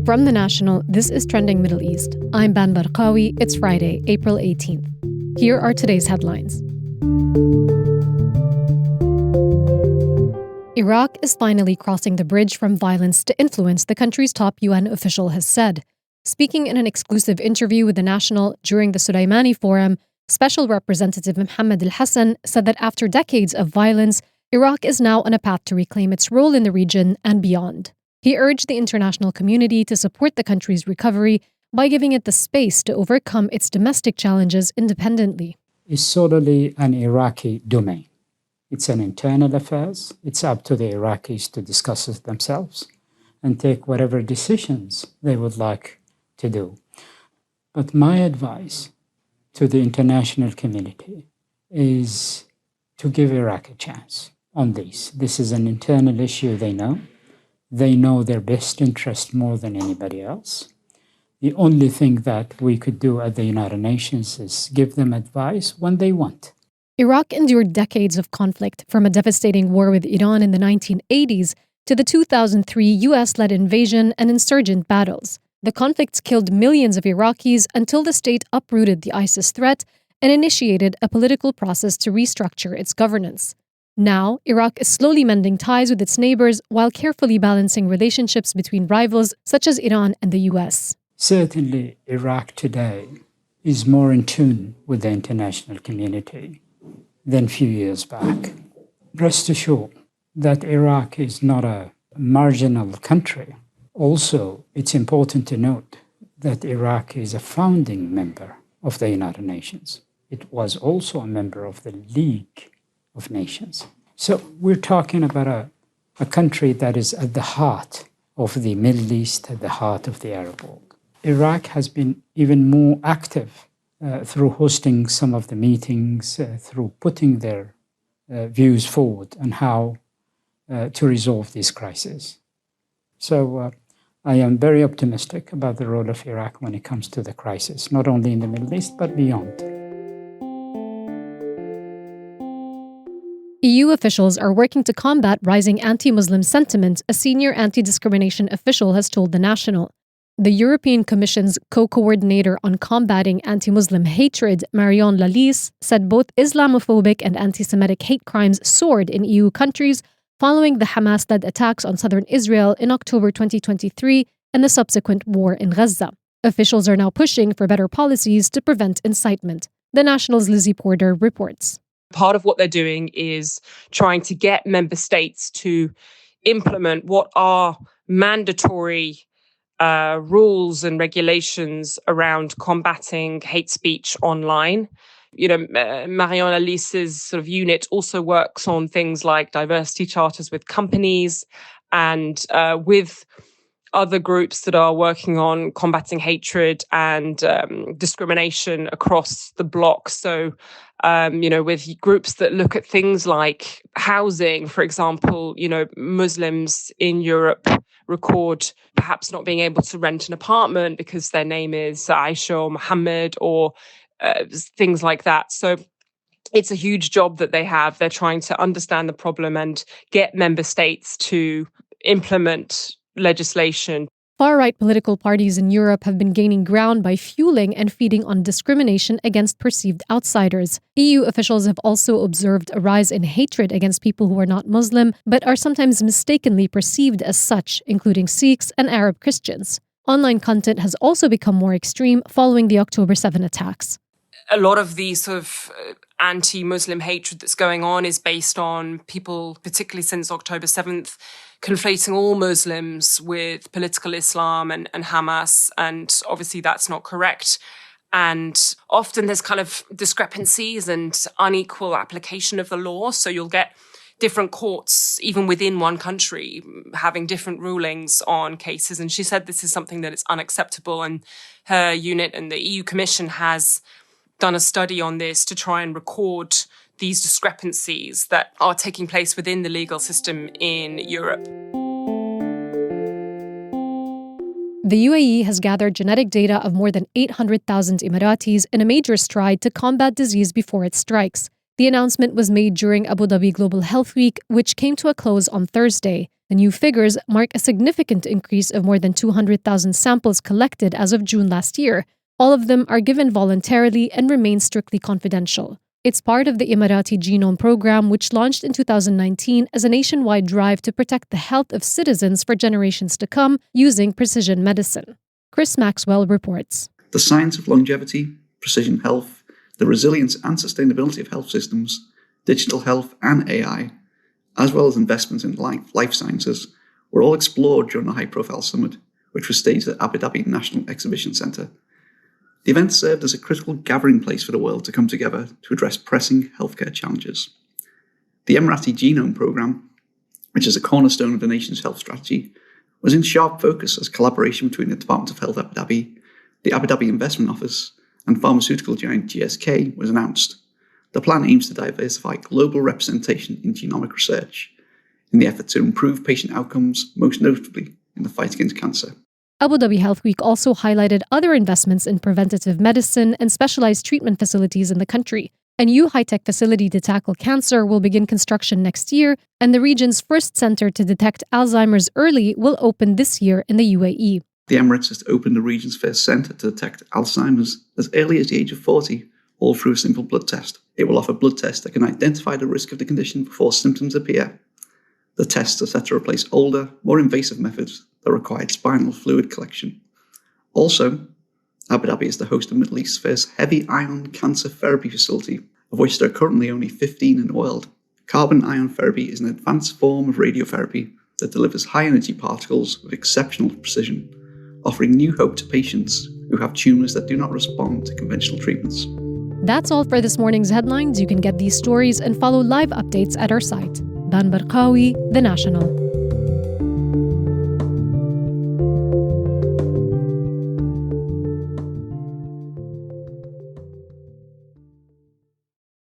From The National, this is Trending Middle East. I'm Ban Barqawi. It's Friday, April 18th. Here are today's headlines. Iraq is finally crossing the bridge from violence to influence, the country's top UN official has said. Speaking in an exclusive interview with The National during the Sulaimani Forum, Special Representative Mohammed Al-Hassan said that after decades of violence, Iraq is now on a path to reclaim its role in the region and beyond. He urged the international community to support the country's recovery by giving it the space to overcome its domestic challenges independently. It's solely an Iraqi domain. It's an internal affairs. It's up to the Iraqis to discuss it themselves and take whatever decisions they would like to do. But my advice to the international community is to give Iraq a chance on this. This is an internal issue they know. They know their best interest more than anybody else. The only thing that we could do at the United Nations is give them advice when they want. Iraq endured decades of conflict, from a devastating war with Iran in the 1980s to the 2003 US-led invasion and insurgent battles. The conflicts killed millions of Iraqis until the state uprooted the ISIS threat and initiated a political process to restructure its governance. Now, Iraq is slowly mending ties with its neighbors while carefully balancing relationships between rivals such as Iran and the US. Certainly, Iraq today is more in tune with the international community than a few years back. Rest assured that Iraq is not a marginal country. Also, it's important to note that Iraq is a founding member of the United Nations. It was also a member of the League of Nations. So we're talking about a country that is at the heart of the Middle East, at the heart of the Arab world. Iraq has been even more active through hosting some of the meetings, through putting their views forward on how to resolve this crisis. So I am very optimistic about the role of Iraq when it comes to the crisis, not only in the Middle East, but beyond. EU officials are working to combat rising anti-Muslim sentiment, a senior anti-discrimination official has told The National. The European Commission's co-coordinator on combating anti-Muslim hatred, Marion Lalisse, said both Islamophobic and anti-Semitic hate crimes soared in EU countries following the Hamas-led attacks on southern Israel in October 2023 and the subsequent war in Gaza. Officials are now pushing for better policies to prevent incitement. The National's Lizzie reports. Part of what they're doing is trying to get member states to implement what are mandatory rules and regulations around combating hate speech online. Marion Alisse's sort of unit also works on things like diversity charters with companies and with other groups that are working on combating hatred and discrimination across the bloc. So, with groups that look at things like housing, for example, Muslims in Europe record perhaps not being able to rent an apartment because their name is Aisha or Muhammad or things like that. So it's a huge job that they have. They're trying to understand the problem and get member states to implement legislation. Far-right political parties in Europe have been gaining ground by fueling and feeding on discrimination against perceived outsiders. EU officials have also observed a rise in hatred against people who are not Muslim, but are sometimes mistakenly perceived as such, including Sikhs and Arab Christians. Online content has also become more extreme following the October 7 attacks. A lot of the sort of anti-Muslim hatred that's going on is based on people, particularly since October 7th, conflating all Muslims with political Islam and Hamas. And obviously that's not correct. And often there's kind of discrepancies and unequal application of the law. So you'll get different courts, even within one country, having different rulings on cases. And she said this is something that is unacceptable. And her unit and the EU Commission has done a study on this to try and record these discrepancies that are taking place within the legal system in Europe. The UAE has gathered genetic data of more than 800,000 Emiratis in a major stride to combat disease before it strikes. The announcement was made during Abu Dhabi Global Health Week, which came to a close on Thursday. The new figures mark a significant increase of more than 200,000 samples collected as of June last year. All of them are given voluntarily and remain strictly confidential. It's part of the Emirati Genome Program, which launched in 2019 as a nationwide drive to protect the health of citizens for generations to come using precision medicine. Chris Maxwell reports. The science of longevity, precision health, the resilience and sustainability of health systems, digital health and AI, as well as investments in life sciences, were all explored during the high-profile summit, which was staged at Abu Dhabi National Exhibition Centre. The event served as a critical gathering place for the world to come together to address pressing healthcare challenges. The Emirati Genome Program, which is a cornerstone of the nation's health strategy, was in sharp focus as collaboration between the Department of Health Abu Dhabi, the Abu Dhabi Investment Office, and pharmaceutical giant GSK was announced. The plan aims to diversify global representation in genomic research in the effort to improve patient outcomes, most notably in the fight against cancer. Abu Dhabi Health Week also highlighted other investments in preventative medicine and specialized treatment facilities in the country. A new high-tech facility to tackle cancer will begin construction next year, and the region's first center to detect Alzheimer's early will open this year in the UAE. The Emirates has opened the region's first centre to detect Alzheimer's as early as the age of 40, all through a simple blood test. It will offer blood tests that can identify the risk of the condition before symptoms appear. The tests are set to replace older, more invasive methods that required spinal fluid collection. Also, Abu Dhabi is the host of Middle East's first heavy ion cancer therapy facility, of which there are currently only 15 in the world. Carbon ion therapy is an advanced form of radiotherapy that delivers high-energy particles with exceptional precision, offering new hope to patients who have tumours that do not respond to conventional treatments. That's all for this morning's headlines. You can get these stories and follow live updates at our site. Dan Barqawi, The National.